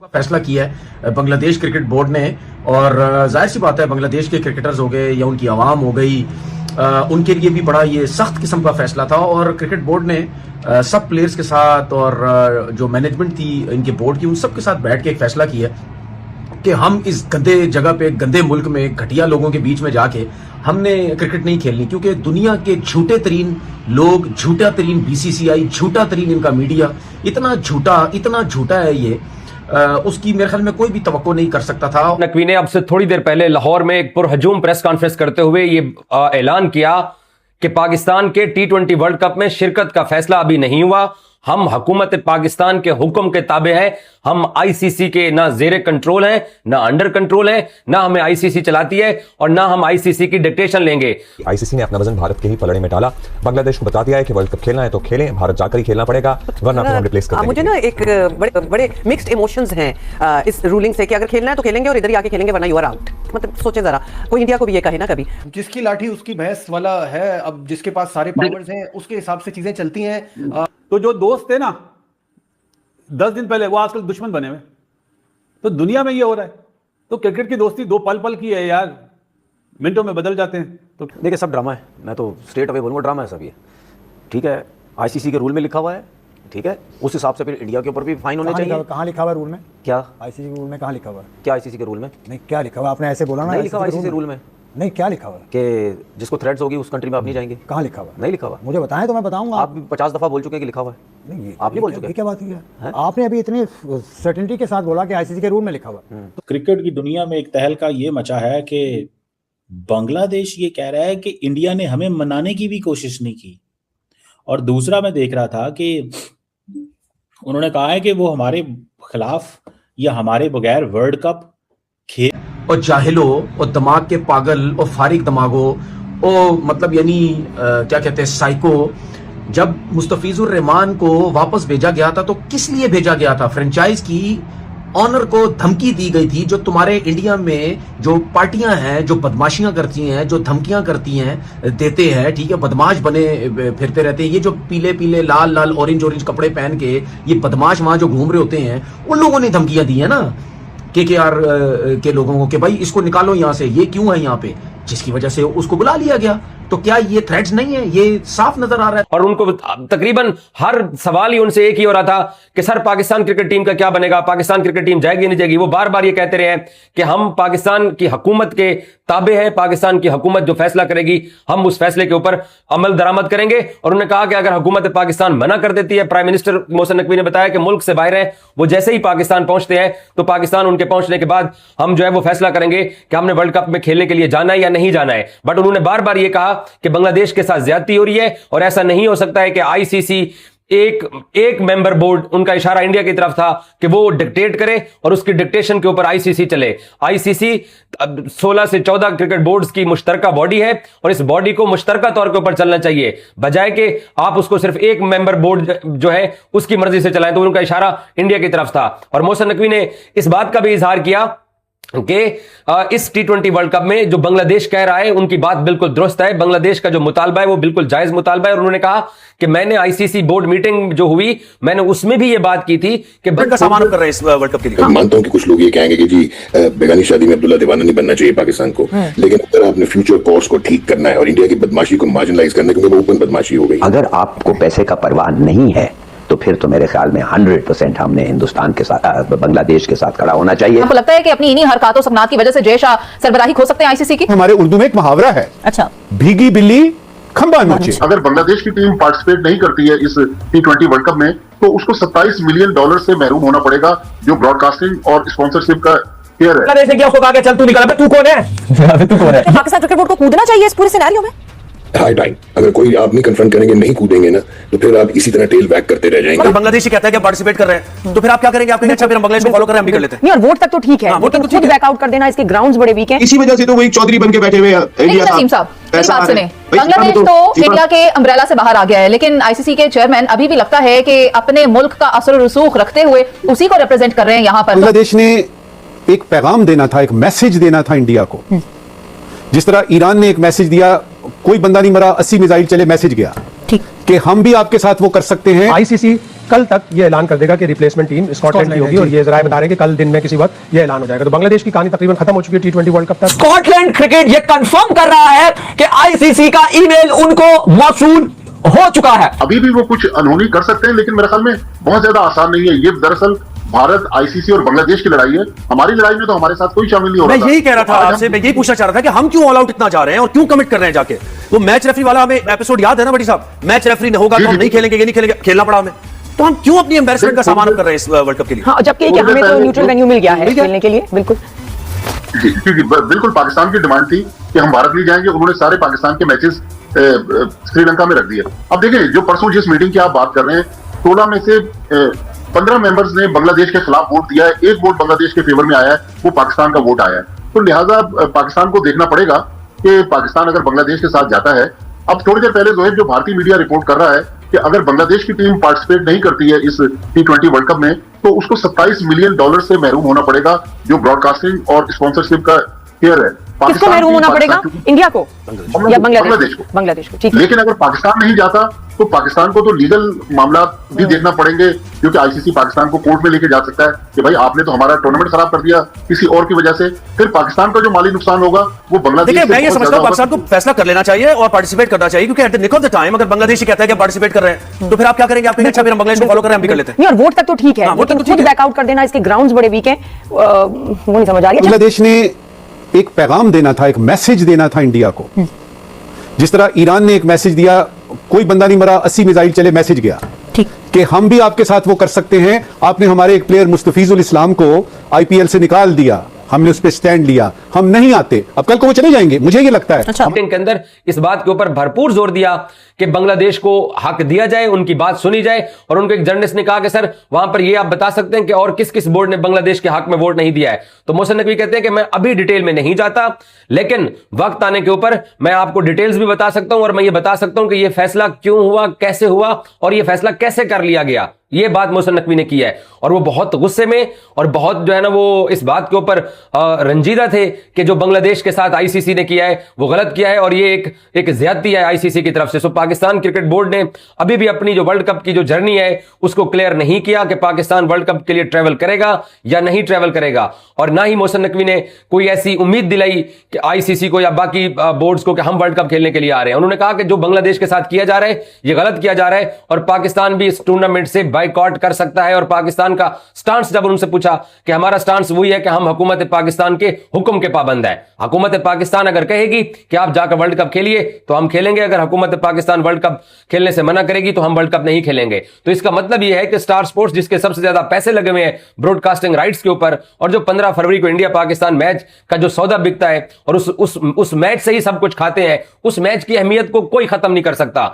फैसला किया है बांग्लादेश क्रिकेट बोर्ड ने। और जाहिर सी बात है बांग्लादेश के क्रिकेटर्स हो गए या उनकी आवाम हो गई, उनके लिए भी बड़ा ये सख्त किस्म का फैसला था। और क्रिकेट बोर्ड ने सब प्लेयर्स के साथ और जो मैनेजमेंट थी इनके बोर्ड की, उन सब के साथ बैठ के एक फैसला किया कि हम इस गंदे जगह पे, गंदे मुल्क में, घटिया लोगों के बीच में जाके हमने क्रिकेट नहीं खेलनी, क्योंकि दुनिया के झूठे तरीन लोग, झूठा तरीन बीसीसीआई, झूठा तरीन इनका मीडिया, इतना झूठा है ये, उसकी मेरे ख्याल में कोई भी तवक्को नहीं कर सकता था। नकवी ने अब से थोड़ी देर पहले लाहौर में एक पुरहजूम प्रेस कॉन्फ्रेंस करते हुए ये ऐलान किया कि पाकिस्तान के T20 वर्ल्ड कप में शिरकत का फैसला अभी नहीं हुआ। हम हुकूमत पाकिस्तान के हुक्म के ताबे हैं। हम आईसीसी के ना जेरे कंट्रोल हैं, ना अंडर कंट्रोल हैं, ना हमें आईसीसी चलाती है और ना हम आईसीसी की डिक्टेशन लेंगे। आईसीसी ने अपना वजन भारत के ही पलड़े में डाला, बांग्लादेश को बता दिया है कि वर्ल्ड कप खेलना है तो खेलें, भारत जाकर ही खेलना पड़ेगा, वरना फिर हम रिप्लेस कर देंगे। मुझे ना एक बड़े मिक्स्ड इमोशंस हैं इस रूलिंग से कि अगर खेलना है तो खेलेंगे और इधर ही आके खेलेंगे, वरना यू आर आउट। मतलब सोचे जरा, कोई इंडिया को भी ये कहे ना कभी, जिसकी लाठी उसकी भैंस वाला है। अब जिसके पास सारे पावर्स हैं उसके हिसाब से चीजें चलती हैं। तो जो दोस्त थे ना 10 दिन पहले, वो आजकल दुश्मन बने हुए। तो दुनिया में ये हो रहा है। तो क्रिकेट की दोस्ती 2 पल पल की है यार, मिनटों में बदल जाते हैं। तो देखिए सब ड्रामा है, मैं तो स्ट्रेट अवे बोलूँगा ड्रामा है सब ये। ठीक है, आईसीसी के रूल में लिखा हुआ है, ठीक है, उस हिसाब से फिर इंडिया के ऊपर भी फाइन होने चाहिए। कहाँ लिखा हुआ है रूल में? क्या आईसीसी के रूल में कहाँ लिखा हुआ है? क्या आईसीसी के रूल में? नहीं, क्या लिखा हुआ? आपने ऐसे बोला ना, नहीं लिखा हुआ आईसीसी रूल में। नहीं, क्या लिखा हुआ है? कि जिसको थ्रेट्स होगी उस कंट्री में आप नहीं जाएंगे। कहाँ लिखा हुआ? नहीं लिखा हुआ। मुझे बताएं तो मैं बताऊंगा। आप भी 50 दफा बोल चुके हैं कि लिखा हुआ है। नहीं, आप नहीं बोल चुके। क्या बात है? आपने अभी इतनी सर्टेनिटी के साथ बोला कि आईसीसी के रूल में लिखा हुआ। तो क्रिकेट की दुनिया में एक तहलका ये मचा है कि बांग्लादेश ये कह रहा है कि इंडिया ने हमें मनाने की भी कोशिश नहीं की। और दूसरा मैं देख रहा था कि उन्होंने कहा है कि वो हमारे खिलाफ या हमारे बगैर वर्ल्ड कप खेल। और जाहिलो और दिमाग के पागल और फारिग दिमागो और मतलब यानी क्या कहते हैं साइको, जब मुस्तफिजुर रहमान को वापस भेजा गया था तो किस लिए भेजा गया था? फ्रेंचाइज की ऑनर को धमकी दी गई थी। जो तुम्हारे इंडिया में जो पार्टियां हैं जो बदमाशियां करती हैं, जो धमकियां करती हैं, देते हैं, ठीक है, बदमाश बने फिरते रहते हैं, ये जो पीले पीले लाल लाल ऑरेंज कपड़े पहन के ये बदमाश वहां जो घूम रहे होते हैं, उन लोगों ने धमकियां दी है ना KKR के लोगों को कि भाई इसको निकालो यहां से, ये क्यों है यहां पे, जिसकी वजह से उसको बुला लिया गया। तो क्या ये थ्रेट्स नहीं है? ये साफ नजर आ रहा है। और उनको तकरीबन हर सवाल ही उनसे एक ही हो रहा था कि सर पाकिस्तान क्रिकेट टीम का क्या बनेगा, पाकिस्तान क्रिकेट टीम जाएगी नहीं जाएगी। वो बार बार ये कहते रहे हैं कि हम पाकिस्तान की हुकूमत के ताबे हैं, पाकिस्तान की हुकूमत जो फैसला करेगी हम उस फैसले के ऊपर अमल दरामद करेंगे। और उन्होंने कहा कि अगर हुकूमत पाकिस्तान मना कर देती है, प्राइम मिनिस्टर मोहसिन नकवी ने बताया कि मुल्क से बाहर है, वो जैसे ही पाकिस्तान पहुंचते हैं तो पाकिस्तान उनके पहुंचने के बाद हम जो है वो फैसला करेंगे कि हमने वर्ल्ड कप में खेलने के लिए जाना है या नहीं जाना है। बट उन्होंने बार बार ये कहा कि बांग्लादेश के साथ ज्यादती हो रही है और ऐसा नहीं हो सकता है कि आईसीसी एक मेंबर बोर्ड, उनका इशारा इंडिया की तरफ था कि वो डिक्टेट करे और उसकी डिक्टेशन के ऊपर आईसीसी चले। आईसीसी 16 से 14 क्रिकेट बोर्ड्स की मुश्तरका बॉडी है और इस बॉडी को मुश्तरका तौर के ऊपर चलना चाहिए, बजाय कि आप उसको सिर्फ एक मेंबर बोर्ड जो है उसकी मर्जी से चलाएं। तो उनका इशारा इंडिया की तरफ था। और मोहसिन नकवी ने इस बात का भी इजहार किया कि इस T20 वर्ल्ड कप में जो बांग्लादेश कह रहा है उनकी बात बिल्कुल दुरुस्त है, बांग्लादेश का जो मुतालबा है वो बिल्कुल जायज मुतालबा है। और उन्होंने कहा कि मैंने आईसीसी बोर्ड मीटिंग जो हुई मैंने उसमें भी ये बात की थी कि का सामान कर रहे हैं इस वर्ल्ड कप के लिए। मानता हूं कि कुछ लोग ये कहेंगे कि जी बेगानी शादी में अब्दुल्ला दीवाना नहीं बनना चाहिए पाकिस्तान को, लेकिन अगर आपने फ्यूचर कोर्स को ठीक करना है और इंडिया की बदमाशी को मार्जिनलाइज करना है, क्योंकि वो ओपन बदमाशी हो गई। अगर आपको पैसे का परवाह नहीं है तो फिर तो मेरे ख्याल में 100% हमने हिंदुस्तान के साथ, बांग्लादेश के साथ खड़ा होना चाहिए। आपको लगता है कि अपनी इन्हीं हरकतों सकनात की वजह से जय शाह सरबराही खो सकते हैं आईसीसी की? हमारे उर्दू में एक मुहावरा है, अच्छा, भीगी बिल्ली खंबा नोचे। अगर बांग्लादेश की टीम पार्टिसिपेट नहीं करती है इस T20 वर्ल्ड कप में तो उसको $27 मिलियन से महरूम होना पड़ेगा, जो ब्रॉडकास्टिंग और स्पॉन्सरशिप का शेयर है। बांग्लादेश ने क्या उसको कहा कि चल तू निकल, तू कौन है? तू कौन है? पाकिस्तान क्रिकेट बोर्ड को कूदना चाहिए इस पूरे सिनेरियो में। हाई टाइम, अगर कोई आप नहीं कन्फ्रंट करेंगे, नहीं कूदेंगे ना, तो फिर आप इसी तरह टेल बैक करते रह जाएंगे। बांग्लादेश कहता है कि पार्टिसिपेट कर रहे हैं तो फिर आप क्या करेंगे? आप कहेंगे अच्छा फिर हम बांग्लादेश को फॉलो कर रहे हैं, हम भी कर लेते हैं। नहीं, और वोट तक तो ठीक है, वोट तक खुद बैक आउट कर देना, इसके ग्राउंड्स बड़े वीक हैं। इसी वजह से तो वो एक चौधरी बन के बैठे हुए हैं इंडिया का। नसीम साहब, मेरी बात सुने, बांग्लादेश तो इंडिया के अम्ब्रेला से बाहर आ गया है, लेकिन आईसीसी के चेयरमैन अभी भी लगता है कि अपने मुल्क का असर रसूख रखते हुए उसी को रिप्रेजेंट कर रहे हैं यहाँ पर। बांग्लादेश ने एक पैगाम देना था, एक मैसेज देना था इंडिया को, जिस तरह ईरान ने एक मैसेज दिया, कोई बंदा नहीं मरा, 80 मिसाइल चले, मैसेज गया ठीक कि हम भी आपके साथ वो कर सकते हैं। आईसीसी कल तक ये ऐलान कर देगा कि रिप्लेसमेंट टीम स्कॉटलैंड की होगी, और ये जरा बता रहे हैं कि कल दिन में किसी वक्त ये ऐलान हो जाएगा। तो बांग्लादेश की कहानी तकरीबन खत्म हो चुकी है T20 वर्ल्ड कप तक। स्कॉटलैंड क्रिकेट ये कंफर्म कर रहा है कि आईसीसी का ईमेल उनको मौसूल हो चुका है। अभी भी वो कुछ अनहोनी कर सकते हैं, लेकिन मेरे ख्याल में बहुत ज्यादा आसान नहीं है। ये दरअसल भारत, आईसीसी और बांग्लादेश की लड़ाई है। हमारी लड़ाई में तो हमारे साथ कोई शामिल नहीं हो रहा। मैं यही कह रहा था आपसे, मैं यही पूछना चाह रहा था कि हम क्यों ऑल आउट इतना जा रहे हैं और क्यों कमिट कर रहे हैं जाके। वो मैच रेफरी वाला हमें एपिसोड याद है ना बड़ी साहब, मैच रेफरी होगा तो हम नहीं खेलेंगे, ये नहीं खेलेंगे, खेलना पड़ा हमें। तो हम क्यों अपनी एम्बैरेसमेंट का सामना कर रहे हैं इस वर्ल्ड कप के लिए? हाँ, जबकि हमें तो न्यूट्रल वेन्यू मिल गया है खेलने के लिए। बिल्कुल क्योंकि बिल्कुल पाकिस्तान की डिमांड थी कि हम भारत नहीं जाएंगे। उन्होंने सारे पाकिस्तान के मैचेस श्रीलंका में रख दिए। अब देखिए, जो परसों जिस मीटिंग की आप बात कर रहे हैं, 16 में से 15 मेंबर्स ने बांग्लादेश के खिलाफ वोट दिया है। एक वोट बांग्लादेश के फेवर में आया है, वो पाकिस्तान का वोट आया है। तो लिहाजा पाकिस्तान को देखना पड़ेगा कि पाकिस्तान अगर बांग्लादेश के साथ जाता है। अब थोड़ी देर पहले जोहेब, जो भारतीय मीडिया रिपोर्ट कर रहा है कि अगर बांग्लादेश की टीम पार्टिसिपेट नहीं करती है इस T20 वर्ल्ड कप में, तो उसको $27 मिलियन से महरूम होना पड़ेगा, जो ब्रॉडकास्टिंग और स्पॉन्सरशिप का शेयर है। किसको महरूम होना पड़ेगा? इंडिया को या बांग्लादेश को? बांग्लादेश को, ठीक है। लेकिन अगर पाकिस्तान नहीं जाता तो पाकिस्तान को तो लीगल मामला भी देखना पड़ेंगे, क्योंकि आईसीसी पाकिस्तान को कोर्ट में लेके जा सकता है कि भाई आपने तो हमारा टूर्नामेंट खराब कर दिया किसी और की वजह से। फिर पाकिस्तान का जो माली नुकसान होगा वो बांग्लादेश। देखिए, मैं ये समझता हूं पाकिस्तान को फैसला कर लेना चाहिए और पार्टिसिपेट करना चाहिए, क्योंकि at the nick of the time अगर बांग्लादेश कहता है कि पार्टिसिपेट कर रहे हैं तो फिर आप क्या करेंगे? आप कहेंगे अच्छा फिर हम बांग्लादेश को फॉलो कर रहे हैं, हम भी कर लेते हैं। नहीं, और वोट तक तो ठीक है, लेकिन खुद बैकआउट कर देना, इसके ग्राउंड्स बड़े वीक हैं, वो नहीं समझ आ रही। बांग्लादेश ने एक पैगाम देना था, एक मैसेज देना था इंडिया को। जिस तरह ईरान ने एक मैसेज दिया, कोई बंदा नहीं मरा, 80 मिसाइल चले, मैसेज गया कि हम भी आपके साथ वो कर सकते हैं। आपने हमारे एक प्लेयर मुस्तफीजुल इस्लाम को आईपीएल से निकाल दिया, हमने उस पर स्टैंड लिया, हम नहीं आते, अब कल को वो चले जाएंगे, मुझे ये लगता है। के अंदर इस बात के ऊपर भरपूर जोर दिया कि बांग्लादेश को हक दिया जाए, उनकी बात सुनी जाए। और उनको एक जर्नलिस्ट ने कहा कि सर वहां पर ये आप बता सकते हैं कि और किस किस बोर्ड ने बांग्लादेश के हक में वोट नहीं दिया है? तो मोहसिन नकवी कहते हैं कि मैं अभी डिटेल में नहीं जाता, लेकिन वक्त आने के ऊपर मैं आपको डिटेल्स भी बता सकता हूं और मैं ये बता सकता हूं कि यह फैसला क्यों हुआ, कैसे हुआ और यह फैसला कैसे कर लिया गया। यह बात मोहसिन नकवी ने की है और वो बहुत गुस्से में और बहुत जो है ना वो इस बात के ऊपर रंजीदा थे कि जो बांग्लादेश के साथ आईसीसी ने किया है वो गलत किया है और ये एक ज्यादती है आईसीसी की तरफ से। सो पाकिस्तान क्रिकेट बोर्ड ने अभी भी अपनी जो वर्ल्ड कप की जो जर्नी है उसको क्लियर नहीं किया कि पाकिस्तान वर्ल्ड कप के लिए ट्रेवल करेगा या नहीं ट्रेवल करेगा, और ना ही मोहसिन नकवी ने कोई ऐसी उम्मीद दिलाई कि आईसीसी को या बाकी बोर्ड्स को कि हम वर्ल्ड कप खेलने के लिए आ रहे हैं। उन्होंने कहा कि जो बांग्लादेश के साथ किया जा रहा है ये गलत किया जा रहा है और पाकिस्तान भी इस टूर्नामेंट से बाइकआउट कर सकता है। और पाकिस्तान का स्टांस जब उनसे पूछा कि हमारा स्टांस वही है कि हम हुकूमत पाकिस्तान के हुक्म के पाबंद है। हुकूमत पाकिस्तान अगर कहेगी कि आप जाकर वर्ल्ड कप खेलिए तो हम खेलेंगे, अगर हुकूमत पाकिस्तान वर्ल्ड कप खेलने से मना करेगी तो हम वर्ल्ड कप नहीं खेलेंगे। तो इसका मतलब यह है कि स्टार स्पोर्ट्स, जिसके सबसे ज्यादा पैसे लगे हुए हैं ब्रॉडकास्टिंग राइट्स के ऊपर, और जो 15 फरवरी को इंडिया पाकिस्तान मैच का जो सौदा बिकता है और उस मैच से ही सब कुछ खाते हैं, उस मैच की अहमियत को कोई खत्म नहीं कर सकता।